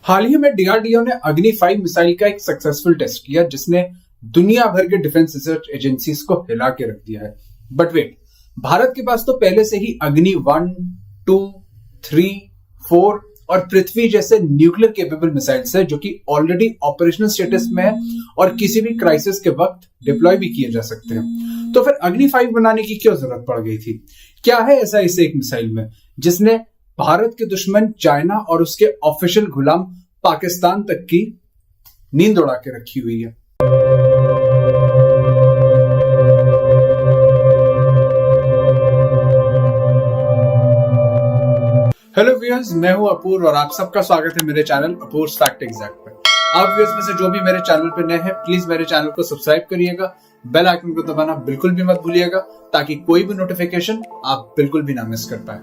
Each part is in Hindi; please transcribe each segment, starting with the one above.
हाल ही में डीआरडीओ ने अग्नि 5 मिसाइल का एक सक्सेसफुल टेस्ट किया जिसने दुनिया भर के डिफेंस रिसर्च एजेंसीज को हिला के रख दिया है। बट वेट, भारत के पास तो पहले से ही अग्नि 1, 2, 3, 4 और पृथ्वी जैसे न्यूक्लियर केपेबल मिसाइल्स है जो कि ऑलरेडी ऑपरेशनल स्टेटस में है और किसी भी क्राइसिस के वक्त डिप्लॉय भी किए जा सकते हैं। तो फिर अग्नि 5 बनाने की क्यों जरूरत पड़ गई थी? क्या है ऐसा इस एक मिसाइल में जिसने भारत के दुश्मन चाइना और उसके ऑफिशियल गुलाम पाकिस्तान तक की नींद उड़ा के रखी हुई है? हेलो व्यूअर्स, मैं हूं अपूर्व और आप सबका स्वागत है मेरे चैनल अपूर्व फैक्ट एग्जैक्ट पे। आप व्यूअर्स में से जो भी मेरे चैनल पे नए हैं, प्लीज मेरे चैनल को सब्सक्राइब करिएगा, बेल आइकन को दबाना बिल्कुल भी मत भूलिएगा ताकि कोई भी नोटिफिकेशन आप बिल्कुल भी ना मिस कर पाए।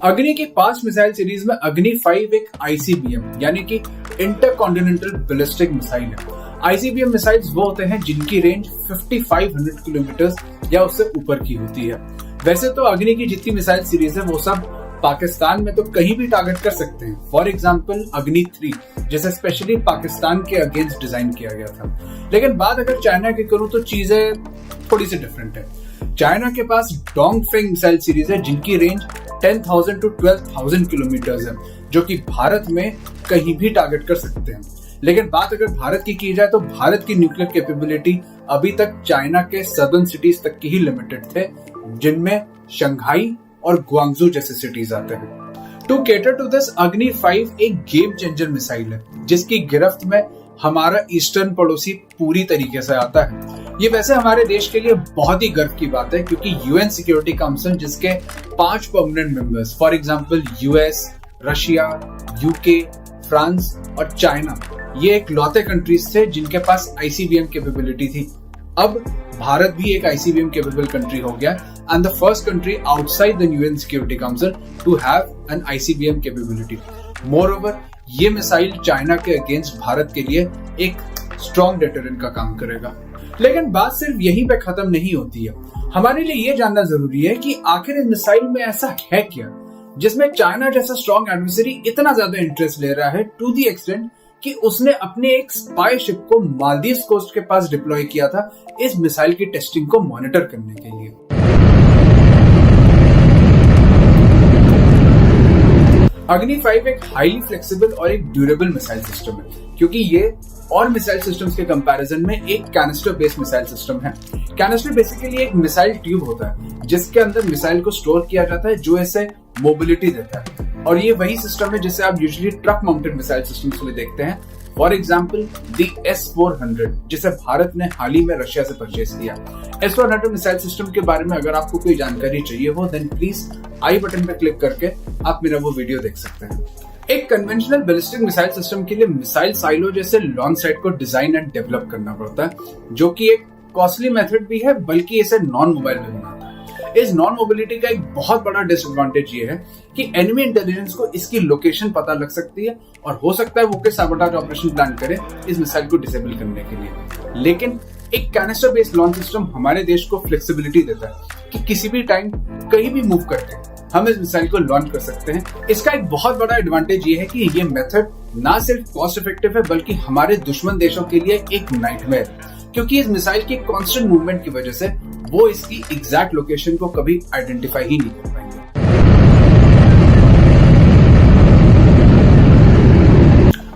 अग्नि की 5 मिसाइल सीरीज में अग्नि 5 एक आईसीबीएम यानी कि इंटरकॉन्टिनेंटल बैलिस्टिक मिसाइल है। आईसीबीएम मिसाइल्स वो होते हैं जिनकी रेंज 5500 किलोमीटर या उससे ऊपर की होती है। वैसे तो अग्नि की जितनी मिसाइल सीरीज है वो सब पाकिस्तान में तो कहीं भी टारगेट कर सकते हैं। फॉर एग्जाम्पल अग्नि 3 जैसे स्पेशली पाकिस्तान के अगेंस्ट डिजाइन किया गया था। लेकिन बात अगर चाइना की करूं तो चीजें थोड़ी सी डिफरेंट है। चाइना के पास डोंगफेंग मिसाइल सीरीज है जिनकी रेंज 10,000 to 12,000 किलोमीटर है जो कि भारत में कहीं भी टारगेट कर सकते हैं। लेकिन बात अगर भारत की जाए तो भारत की न्यूक्लियर कैपेबिलिटी अभी तक चाइना के सदर्न सिटीज तक की ही लिमिटेड थे, जिनमें शंघाई और ग्वांगजू जैसे सिटीज आते हैं। टू केटर टू दिस, अग्नि 5 एक गेम चेंजर मिसाइल है जिसकी गिरफ्त में हमारा ईस्टर्न पड़ोसी पूरी तरीके से आता है। ये वैसे हमारे देश के लिए बहुत ही गर्व की बात है क्योंकि यूएन सिक्योरिटी काउंसिल जिसके 5 permanent members for example US, Russia, UK, France और चाइना, ये एक लौते कंट्रीज थे जिनके पास आईसीबीएम कैपेबिलिटी थी। अब भारत भी एक आईसीबीएम कैपेबल कंट्री हो गया and the first country outside the UN security council to have an ICBM capability. Moreover, ये मिसाइल चाइना के अगेंस्ट भारत के लिए एक स्ट्रॉन्ग डेटरेंट का काम करेगा। लेकिन बात सिर्फ यहीं पे खत्म नहीं होती है। हमारे लिए ये जानना जरूरी है कि आखिर इस मिसाइल में ऐसा है क्या जिसमें चाइना जैसा स्ट्रॉन्ग एडवर्सरी इतना ज्यादा इंटरेस्ट ले रहा है टू दी एक्सटेंट कि उसने अपने एक स्पाई शिप को मालदीव कोस्ट के पास डिप्लॉय किया था इस मिसाइल की टेस्टिंग को मॉनिटर करने के लिए। अग्नि 5 एक हाईली फ्लेक्सिबल और एक ड्यूरेबल मिसाइल सिस्टम है क्योंकि ये और मिसाइल सिस्टम्स के कंपैरिजन में एक कैनिस्टर बेस्ड मिसाइल सिस्टम है। कैनिस्टर बेसिकली एक मिसाइल ट्यूब होता है जिसके अंदर मिसाइल को स्टोर किया जाता है जो इसे मोबिलिटी देता है, और ये वही सिस्टम है जिसे आप usually truck mounted missile systems में देखते हैं। फॉर एग्जाम्पल दी S-400 जिसे भारत ने हाल ही में रशिया से परचेज किया। S-400 मिसाइल सिस्टम के बारे में अगर आपको कोई जानकारी चाहिए हो देन प्लीज आई बटन पर क्लिक करके आप मेरा वो वीडियो देख सकते हैं। एक कन्वेंशनल बैलिस्टिक मिसाइल सिस्टम के लिए मिसाइल साइलो जैसे लॉन्च साइट को डिजाइन एंड डेवलप करना पड़ता है जो कि एक कॉस्टली मेथड भी है, बल्कि इसे नॉन मोबाइल में बनाता है। इस नॉन मोबिलिटी का एक बहुत बड़ा डिसएडवांटेज ये है कि एनिमी इंटेलिजेंस को इसकी लोकेशन पता लग सकती है और हो सकता है वो कोई साबोटाज ऑपरेशन प्लान करे इस मिसाइल को डिसेबल करने के लिए। लेकिन एक कैनिस्टर बेस्ड लॉन्च सिस्टम हमारे देश को फ्लेक्सिबिलिटी देता है कि किसी भी टाइम कहीं भी मूव करके हम इस मिसाइल को लॉन्च कर सकते हैं। इसका एक बहुत बड़ा एडवांटेज ये है कि ये मेथड ना सिर्फ कॉस्ट इफेक्टिव है बल्कि हमारे दुश्मन देशों के लिए एक नाइटमेयर है क्योंकि इस मिसाइल की कांस्टेंट मूवमेंट की वजह से वो इसकी एग्जैक्ट लोकेशन को कभी आइडेंटिफाई ही नहीं कर पाएंगे।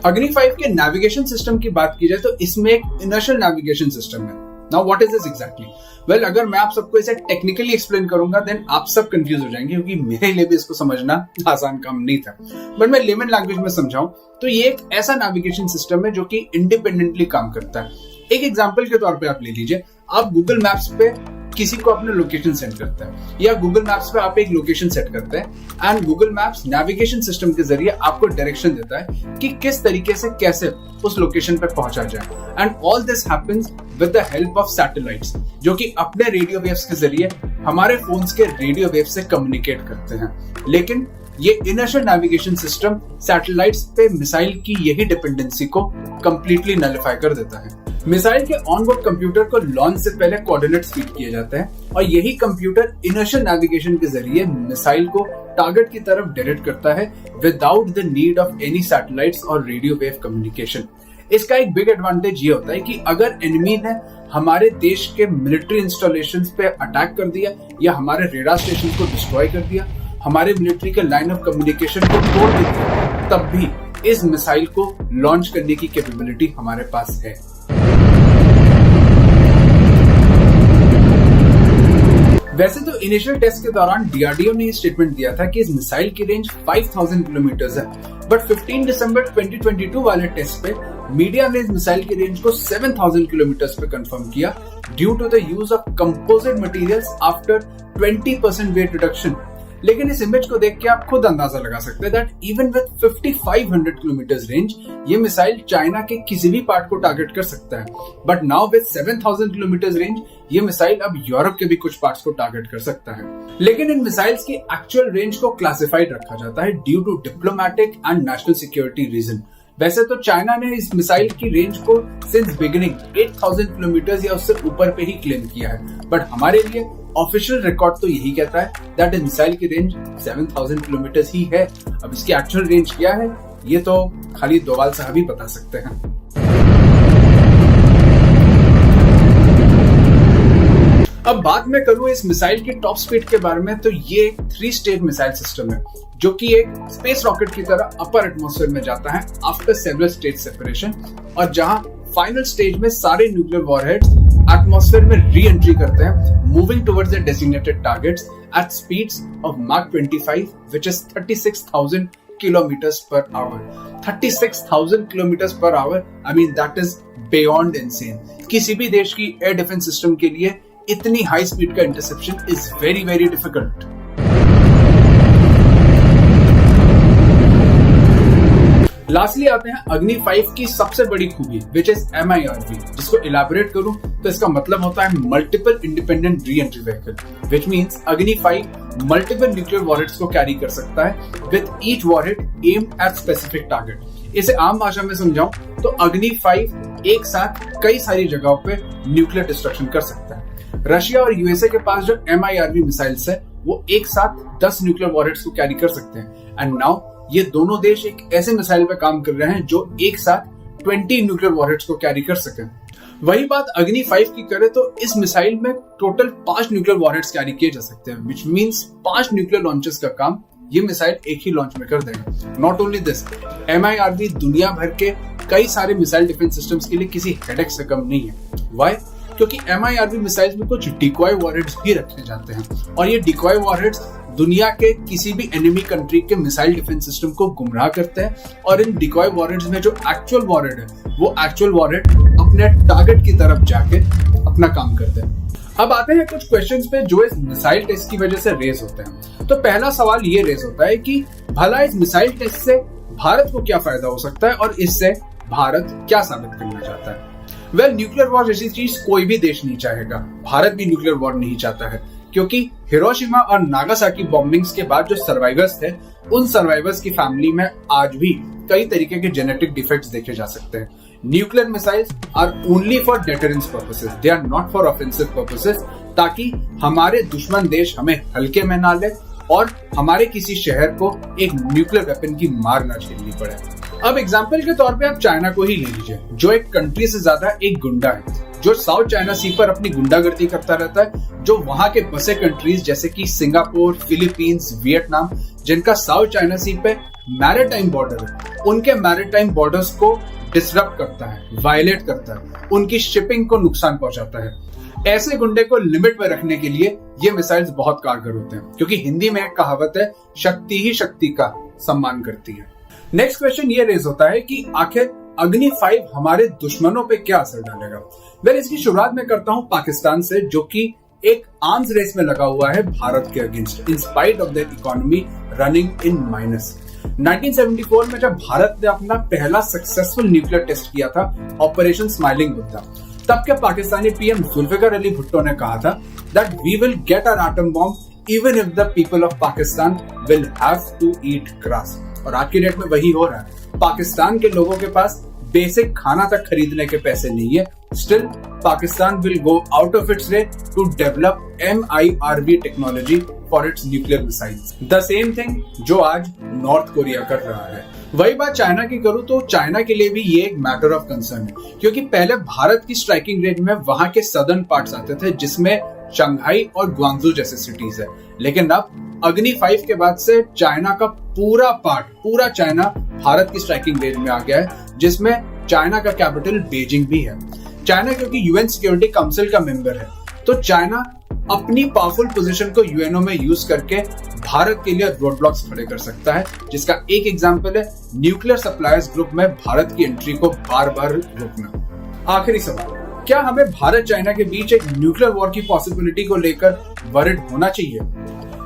अग्नि 5 के नेविगेशन सिस्टम की बात की जाए तो इसमें एक इनर्शियल नेविगेशन सिस्टम है। Now what is this exactly? Well, अगर मैं आप सबको इसे टेक्निकली एक्सप्लेन करूंगा देन आप सब कंफ्यूज हो जाएंगे क्योंकि मेरे लिए भी इसको समझना आसान काम नहीं था। बट मैं लेमन लैंग्वेज में समझाऊं तो ये एक ऐसा नेविगेशन सिस्टम है जो कि इंडिपेंडेंटली काम करता है। एक एग्जांपल के तौर पे आप ले लीजिए, आप गूगल मैप्स पे किसी को अपने लोकेशन सेंड करते हैं या गूगल मैप्स पे आप एक लोकेशन सेट करते हैं and Google maps navigation system के जरिए आपको डायरेक्शन देता है कि किस तरीके से कैसे उस लोकेशन पे पहुंचा जाए। And all this happens with the help of satellites जो कि अपने रेडियो वेव्स के जरिए हमारे फोन्स के रेडियो वेव से कम्युनिकेट करते हैं। लेकिन ये इनर्शियल नेविगेशन सिस्टम सैटेलाइट्स पे मिसाइल की यही डिपेंडेंसी को कंप्लीटली नलिफाई कर देता है। मिसाइल के ऑनबोर्ड कंप्यूटर को लॉन्च से पहले कोऑर्डिनेट्स फीड किए जाते हैं और यही कंप्यूटर इनर्शियल नेविगेशन के जरिए मिसाइल को टारगेट की तरफ डायरेक्ट करता है without the need of any satellites और रेडियो वेव कम्युनिकेशन। इसका एक बिग एडवांटेज ये होता है कि अगर एनिमी ने हमारे देश के मिलिट्री इंस्टॉलेशंस पे अटैक कर दिया या हमारे रेडार स्टेशन को डिस्ट्रॉय कर दिया, हमारे मिलिट्री के लाइन ऑफ कम्युनिकेशन को तोड़ दिया, तब भी इस मिसाइल को लॉन्च करने की कैपेबिलिटी हमारे पास है। वैसे तो इनिशियल टेस्ट के दौरान डीआरडीओ ने स्टेटमेंट दिया था कि इस मिसाइल की रेंज 5000 किलोमीटर है, बट 15 दिसंबर 2022 वाले टेस्ट पे मीडिया ने इस मिसाइल की रेंज को 7000 किलोमीटर पे कंफर्म किया due to the use of composite materials after 20% weight reduction. लेकिन इस इमेज को देख के आप खुद अंदाजा लगा सकते हैं that even with 5500 kilometre range ये मिसाइल चाइना के किसी भी पार्ट को टारगेट कर सकता है, but now with 7000 kilometre range ये मिसाइल अब यूरोप के भी कुछ पार्ट्स को टारगेट कर सकता है। लेकिन इन मिसाइल्स की एक्चुअल रेंज को क्लासिफाइड रखा जाता है due to diplomatic and national security reason. वैसे तो चाइना ने इस मिसाइल की रेंज को सिंस बिगिनिंग 8000 किलोमीटर या उससे ऊपर पे ही क्लेम किया है, बट हमारे लिए ऑफिशियल रिकॉर्ड तो यही कहता है दैट इस मिसाइल की रेंज 7000 किलोमीटर ही है। अब इसकी एक्चुअल रेंज क्या है ये तो खाली दोवाल साहब ही बता सकते हैं। अब बात मैं करूं इस मिसाइल की टॉप स्पीड के बारे में, तो ये एक 3 स्टेज मिसाइल सिस्टम है जो कि एक स्पेस रॉकेट की तरह अपर एटमॉस्फेयर में जाता है आफ्टर सेवरल स्टेज सेपरेशन, और जहां फाइनल स्टेज में सारे न्यूक्लियर वॉरहेड्स एटमॉस्फेयर में री एंट्री करते हैं, moving towards the designated targets at speeds of Mach 25 which is 36,000 kilometres per hour. 36,000 kilometres per hour, I mean that is beyond insane. किसी भी देश की एयर डिफेंस सिस्टम के लिए इतनी हाई स्पीड का interception is very very difficult. Lastly आते हैं अग्नि 5 की सबसे बड़ी खूबी विच इज MIRV, जिसको इलैबोरेट करूं तो इसका मतलब होता है multiple independent re entry vehicle, which means अग्नि 5 मल्टीपल न्यूक्लियर वॉरहेड्स को कैरी कर सकता है with each warhead aimed at specific target. इसे आम भाषा में समझाऊं तो अग्नि 5 एक साथ कई सारी जगहों पे न्यूक्लियर डिस्ट्रक्शन कर सकता है। रशिया और यूएसए के पास जो MIRV मिसाइल्स है वो एक साथ 10 न्यूक्लियर वॉरहेड्स को कैरी कर सकते हैं, एंड नाउ ये दोनों देश एक ऐसे मिसाइल पे काम कर रहे हैं जो एक साथ 20 न्यूक्लियर वॉरहेड्स को कैरी कर सके। वही बात अग्नि 5 की करें तो इस मिसाइल में टोटल 5 न्यूक्लियर वॉरहेड्स कैरी किए जा सकते हैं, विच मींस 5 न्यूक्लियर लॉन्चेस का काम ये मिसाइल एक ही लॉन्च में कर देगा। नॉट ओनली दिस, MIRV दुनिया भर के कई सारे मिसाइल डिफेंस सिस्टम्स के लिए किसी हेडेक से कम नहीं है। व्हाई? क्योंकि MIRV मिसाइल्स में कुछ डिकॉय वॉरहेड्स भी रखे जाते हैं, और ये डिकॉय वॉरहेड्स दुनिया के किसी भी एनिमी कंट्री के मिसाइल डिफेंस सिस्टम को गुमराह करते हैं, और इन डिकॉय वॉरहेड्स में जो एक्चुअल वॉरहेड है वो एक्चुअल वॉरहेड अपने टारगेट की तरफ जाके अपना काम करते हैं। अब आते हैं कुछ क्वेश्चंस पे जो इस मिसाइल टेस्ट की वजह से रेज होते हैं। तो पहला सवाल ये रेज होता है कि भला इस मिसाइल टेस्ट से भारत को क्या फायदा हो सकता है और इससे भारत क्या साबित करना चाहता है। वेल, न्यूक्लियर वॉर जैसी चीज कोई भी देश नहीं चाहेगा, भारत भी न्यूक्लियर वॉर नहीं चाहता है, क्योंकि हिरोशिमा और नागासाकी बॉम्बिंग्स के बाद जो सर्वाइवर्स थे उन सर्वाइवर्स की फैमिली में आज भी कई तरीके के जेनेटिक डिफेक्ट्स देखे जा सकते हैं। Nuclear missiles are only for deterrence purposes, they are not for offensive purposes, ताकि हमारे दुश्मन देश हमें हल्के में ना ले और हमारे किसी शहर को एक न्यूक्लियर वेपन की मार ना झेलनी पड़े। अब एग्जाम्पल के तौर पे आप चाइना को ही ले लीजिए, जो एक कंट्री से ज्यादा एक गुंडा है, जो साउथ चाइना सी पर अपनी गुंडागर्दी करता रहता है, जो वहां के बसे कंट्रीज जैसे कि सिंगापुर, फिलीपींस, वियतनाम, जिनका साउथ चाइना सी पे मैरीटाइम बॉर्डर है, उनके मैरीटाइम बॉर्डर्स को डिसरप्ट करता है, वायलेट करता है, उनकी शिपिंग को नुकसान पहुंचाता है। ऐसे गुंडे को लिमिट में रखने के लिए ये मिसाइल्स बहुत कारगर होते हैं, क्योंकि हिंदी में एक कहावत है, शक्ति ही शक्ति का सम्मान करती है। नेक्स्ट क्वेश्चन ये रेज होता है कि आखिर अग्नि 5 हमारे दुश्मनों पे क्या असर डालेगा। वेल, इसकी शुरुआत मैं करता हूं पाकिस्तान से, जो कि एक आर्म्स रेस में लगा हुआ है भारत के against in spite of their economy running in minus. 1974 में जब भारत ने अपना पहला सक्सेसफुल न्यूक्लियर टेस्ट किया था, ऑपरेशन स्माइलिंग बुद्धा, तब के पाकिस्तानी पीएम जुल्फिकार अली भुट्टो ने कहा था that we will get our atom bomb even if the people of Pakistan will have to eat grass. और आज की डेट में वही हो रहा है। पाकिस्तान के लोगों के पास बेसिक खाना तक खरीदने के पैसे नहीं है, still Pakistan will go out of its way to develop MIRV technology for its nuclear missiles. The same thing जो आज नॉर्थ कोरिया कर रहा है। वही बात चाइना की करूं तो चाइना के लिए भी ये एक मैटर ऑफ कंसर्न है, क्योंकि पहले भारत की स्ट्राइकिंग रेंज में वहां के सदर्न पार्ट्स आते थे जिसमें शंघाई और ग्वांगजू जैसे सिटीज है, लेकिन अब अग्नि 5 के बाद से चाइना का पूरा चाइना भारत की स्ट्राइकिंग रेंज में आ गया है, जिसमें चाइना का कैपिटल बीजिंग भी है। चाइना क्योंकि यूएन सिक्योरिटी काउंसिल का मेंबर है, तो चाइना अपनी पावरफुल पोजीशन को यूएनओ में यूज करके भारत के लिए रोड ब्लॉक्स खड़े कर सकता है, जिसका एक एग्जांपल है न्यूक्लियर सप्लायर्स ग्रुप में भारत की एंट्री को बार-बार रोकना। आखिरी सवाल, क्या हमें भारत चाइना के बीच एक न्यूक्लियर वॉर की पॉसिबिलिटी को लेकर वरिड होना चाहिए?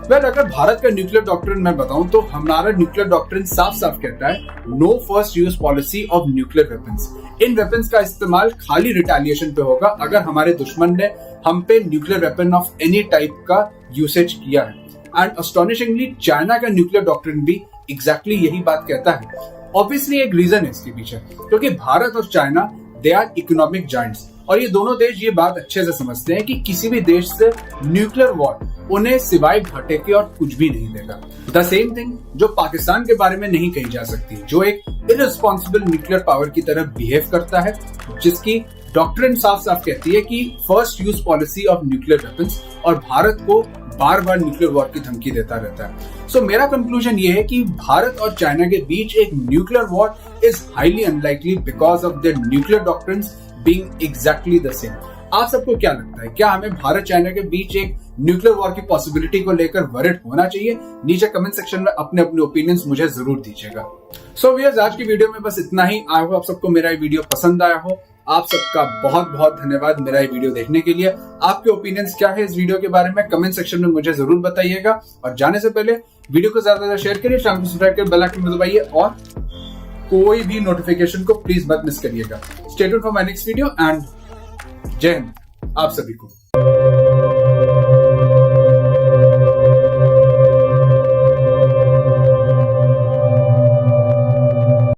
अगर भारत का न्यूक्लियर डॉक्ट्रिन मैं बताऊं तो हमारा न्यूक्लियर डॉक्ट्रिन साफ कहता है no first use policy of nuclear weapons. इन वेपन्स का इस्तेमाल खाली रिटेलिएशन पे होगा अगर हमारे दुश्मन ने हम पे nuclear weapon of any type का यूसेज किया है। एंड अस्टोनिशिंगली चाइना का न्यूक्लियर डॉक्ट्रिन भी एग्जैक्टली यही बात कहता है। ऑब्वियसली एक रीजन है इसके पीछे, क्योंकि भारत और China they are economic giants, और ये दोनों देश ये बात अच्छे से समझते हैं कि किसी भी देश से न्यूक्लियर वॉर उन्हें सिवाय घाटे के और कुछ भी नहीं देगा। द सेम थिंग जो पाकिस्तान के बारे में नहीं कही जा सकती, जो एक इररिस्पॉन्सिबल न्यूक्लियर पावर की तरह बिहेव करता है, जिसकी डॉक्ट्रिन साफ कहती है कि first use policy of nuclear weapons, और भारत को बार न्यूक्लियर वॉर की धमकी देता रहता है। सो मेरा कंक्लूजन ये है कि भारत और चाइना के बीच एक nuclear war is highly unlikely because of their nuclear doctrines being exactly the same. आप सबको क्या लगता है, क्या हमें भारत चाइना के बीच एक न्यूक्लियर वॉर की पॉसिबिलिटी को लेकर वरिड होना चाहिए? नीचे कमेंट सेक्शन में अपने ओपिनियंस मुझे जरूर दीजिएगा। सो व्यूअर्स, आज की वीडियो में बस इतना ही। आई होप आप सबको मेरा ये वीडियो पसंद आया हो। आप सबका बहुत धन्यवाद मेरा ये वीडियो देखने के लिए। आपके ओपिनियंस क्या है इस वीडियो के बारे में कमेंट सेक्शन में मुझे जरूर बताइएगा। और जाने से पहले वीडियो को ज्यादा शेयर करिए, चैनल को सब्सक्राइब कर बेल आइकन दबाइए और कोई भी नोटिफिकेशन को प्लीज मत मिस करिएगा। Stay tuned for my next video and जय हिंद आप सभी को।